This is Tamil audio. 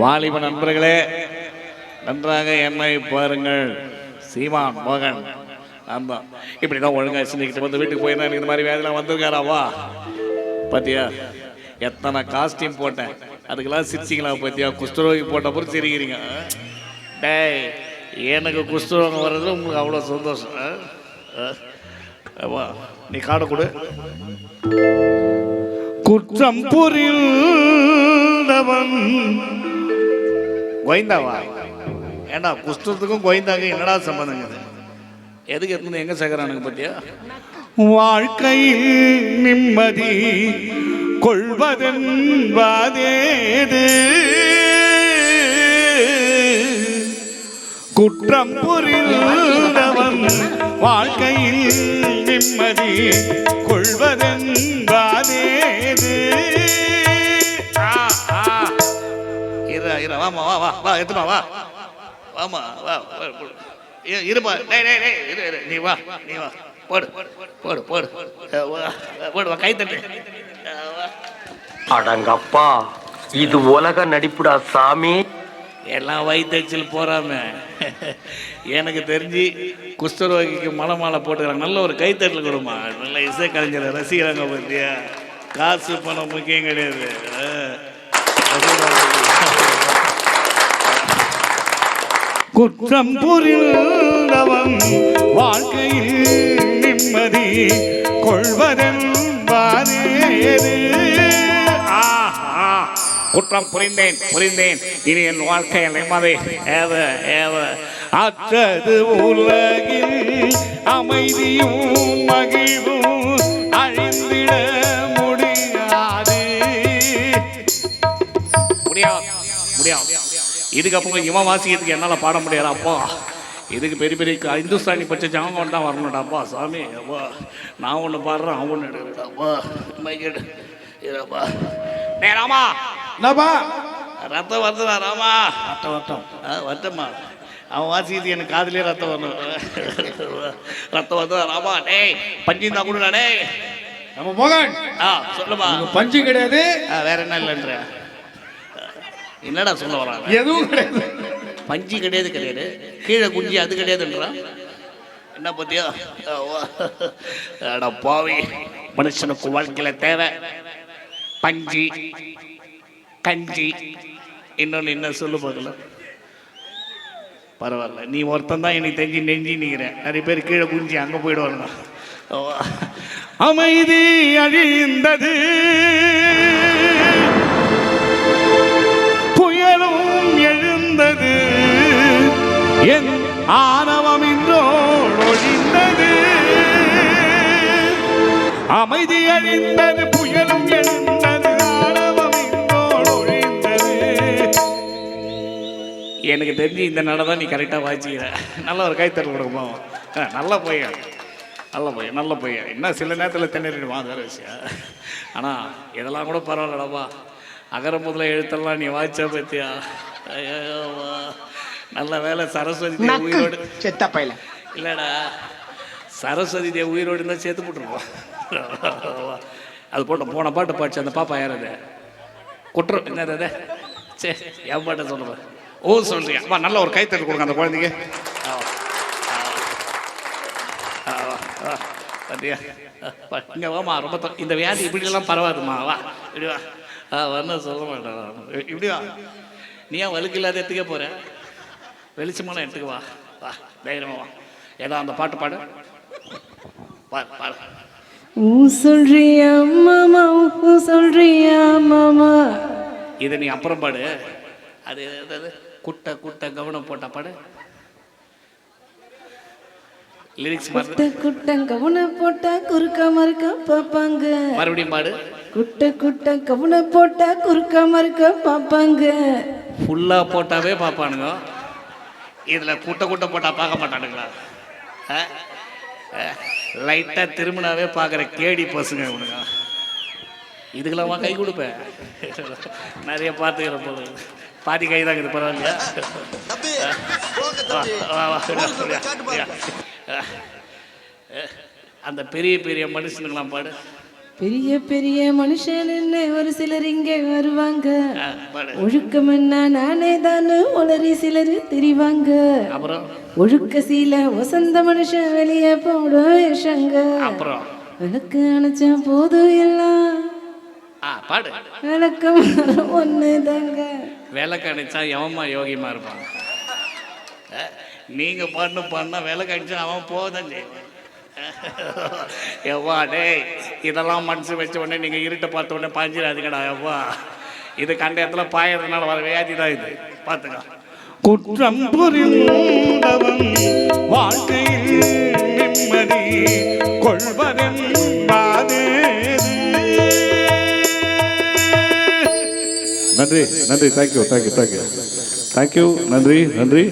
வாலிப நண்பர்களே, நன்றாக என்னை பாருங்கள். சீமான் மோகன் அந்த இப்படிதான் ஒழுங்கா சிந்திக்கிட்டு வந்து வீட்டுக்கு போயிருந்தா இந்த மாதிரி வேலையெல்லாம் வந்திருக்காராவா? பாத்தியா எத்தனை காஸ்டியூம் போட்டேன், அதுக்கெல்லாம் சிரிச்சிங்களா? பாத்தியா குஷ்டரோகி போட்ட பொறுத்து சிரிக்கிறீங்க. டேய், எனக்கு குஷ்டரோகம் வர்றது உங்களுக்கு அவ்வளோ சந்தோஷம். நீ காடை கொடு. குற்றம் புரிந்தவன் கோயந்தாவா? ஏண்டா குஷ்டத்துக்கும் கோயந்தாங்க என்னடா சம்பந்தங்க? எதுக்கு எடுத்து எங்க சேர்க்கிறானுங்க பத்தியா? வாழ்க்கையில் நிம்மதி கொள்வதென்பதேது, குற்றம் புரிந்தவன் வாழ்க்கையில் நிம்மதி கொள்வதென்பதேது. வாமா வா வா வா எத்துமா வா வாமா வா இருப்பா. நீ வா நீ வா போடு போடு போடு போடு கை தட்டு. அடங்கப்பா, இது உலக நடிப்புடா சாமி. எல்லாம் வயிற்றுச்சல் போறாம எனக்கு தெரிஞ்சு குஷ்டரோகிக்கு மலை மாலை போட்டுக்கிறாங்க. நல்ல ஒரு கைத்தட்டல் கொடுமா. நல்ல இசை கலைஞரை ரசிக்கிறாங்க பத்தியா. காசு பணம் முக்கியம் கிடையாது. குற்றம் புரிந்தவன் வாழ்க்கையில் நிம்மதி கொள்வதென்பதேது. குற்றம் புரிந்தேன் புரிந்தேன், இனி என் வாழ்க்கையில் நிம்மதி ஏது ஏது. அற்றது உலகில் அமைதியும் மகிழ்வும் அழிந்திட முடியாது முடியாது முடியாது. இதுக்கப்புறம் இவன் வாசிக்கிறதுக்கு என்னால் பாட முடியாது அப்பா. இதுக்கு பெரிய பெரிய இந்துஸ்தானி பச்சை ஜாமான் தான் வரணும்டாப்பா சாமி. அப்பா நான் ஒன்று பாடுறேன், அவன் ஒன்று எடுக்கிறாப்பா. மைக்கெடு இருப்பா. டே ராமா, என்னப்பா ரத்தம் வருதுடா ராமா. ரத்தம் வரட்டும் வரட்டம்மா. அவன் வாசிக்கிறது எனக்கு காதுலேயே ரத்தம் வரணும். ரத்தம் வருதுடா ராமா. டேய் பஞ்சு தான் கொடுடா. டேய் நம்ம மோகன் சொல்லுமா. பஞ்சு கிடையாது, வேற என்ன இல்லைன்ற என்னடா சொல்ல வராங்க? எதுவும் கிடையாது. பஞ்சு கிடையாது கிடையாது, கீழே குஞ்சி அது கிடையாதுன்றா. என்ன பத்தியா பாவி. மனுஷனுக்கு வாழ்க்கையில தேவை பஞ்சு கஞ்சி. இன்னொன்னு என்ன சொல்லு பார்க்கல. பரவாயில்ல, நீ ஒருத்தன் தான் எனக்கு தெரிஞ்சு நெஞ்சி நிற்கிறேன். நிறைய பேர் கீழே குஞ்சி அங்கே போயிடுவாங்க. அமைதி அழிந்தது, புயலும் எழுந்தது, என் ஆணவம் இன்றோடு ஒழிந்தது. அமைதி அழிந்தது, புயலும் எழுந்தது, ஆணவம் இன்றோடு ஒழிந்தது. எனக்கு தெரிஞ்சு இந்த நடதான் நீ கரெக்டாக வாசிக்கிற. நல்ல ஒரு கைத்தறல் கொடுக்குமா. நல்ல பையன் நல்ல பையன் நல்ல பையன். என்ன சில நேரத்தில் திணறிடுவான், அது வேறு விஷயம். ஆனால் இதெல்லாம் கூட பரவாயில்லடாப்பா. அகர முதல எழுத்தெல்லாம் நீ வாய்ச்சா பத்தியா. நல்ல வேலை சரஸ்வதி தேவி உயிரோடு செத்த பையல இல்லடா. சரஸ்வதி தேவி உயிரோடு இருந்தால் சேர்த்து போட்டுருவோம். அது போட்டோம். போன பாட்டு பாடிச்சு அந்த பாப்பா யாரது குற்றம் என்னது? சரி என் பாட்டை சொல்லுவேன். ஓ சொல்றியா? வா நல்ல ஒரு கைத்தட்டு கொடுங்க அந்த குழந்தைங்க. பாத்தியா இங்கே வாமா. ரொம்ப இந்த வியாதி இப்படிலாம் பரவாதுமா. வா இப்படி வா. வரணும் சொல்ல மாட்டேன். இப்படி வா. நீ ஏன் வழுக்கு இல்லாத இடத்துக்கே போகிற? வெளிச்சமான இடத்துக்கு வா. வா தைரியமா வா. ஏதோ அந்த பாட்டு பாடு. பாரு பாரு. சொல்றியா மாமா, சொல்றியா மாமா. இதை நீ அப்புறம் பாடு. அது ஏதாவது குட்டை குட்டை கவனம் போட்டா பாடு. லிரிக்ஸ் குட்டை குட்டை கவனம் போட்டா குறுக்க மறுக்க பார்ப்பாங்க. மறுபடியும் பாடு. குட்டை குட்டை கவனம் போட்டா குறுக்க மறுக்க பார்ப்பாங்க. ஃபுல்லாக போட்டாவே பார்ப்பானுங்க. இதில் குட்டை குட்டை போட்டால் பார்க்க மாட்டானுங்களா? லைட்டாக திரும்பினாவே பார்க்குற கேடி பசங்க இவனுங்க. இதுக்கெல்லாம் கை கொடுப்பேன். நிறைய பார்த்துக்கிற போது பாதி கை தான் இது. பரவாயில்லையா? அந்த பெரிய பெரிய மனுஷனுங்களாம் பாடு. பெரிய பெரிய மனுஷன்னு ஒரு சிலர் இங்கே வருவாங்க பாடு. ஒழுக்கம்னா நானே தானு உளறி சிலர் தெரிவாங்க அப்புறம் ஒழுக்க சீல வசந்த மனுஷன் வெளியே போட வேஷங்க அப்புறம் விளக்கு அணைச்சா போதும் எல்லாம் பாடு. விளக்கம் ஒன்று தாங்க விளக்கு அடிச்சா எவன்மா யோகியமா இருப்பான்? நீங்க பண்ணா விளக்கு அடிச்சா அவன் போதான் செய்வான். எவ்வா டேய், இதெல்லாம் மனசு வச்ச உடனே நீங்க இருட்டை பார்த்த உடனே பாஞ்சிடாதீங்கடா எவ்வா. இது கண்ட இடத்துல பாயறதுனால வர வியாதி தான் இது, பார்த்துக்க. குற்றம் புரிந்தவன் வாழ்க்கையில் நிம்மதி கொள்வதென்பாதே. நன்றி நன்றி, தேங்க்யூ தேங்க்யூ தேங்க்யூ தேங்க்யூ, நன்றி நன்றி.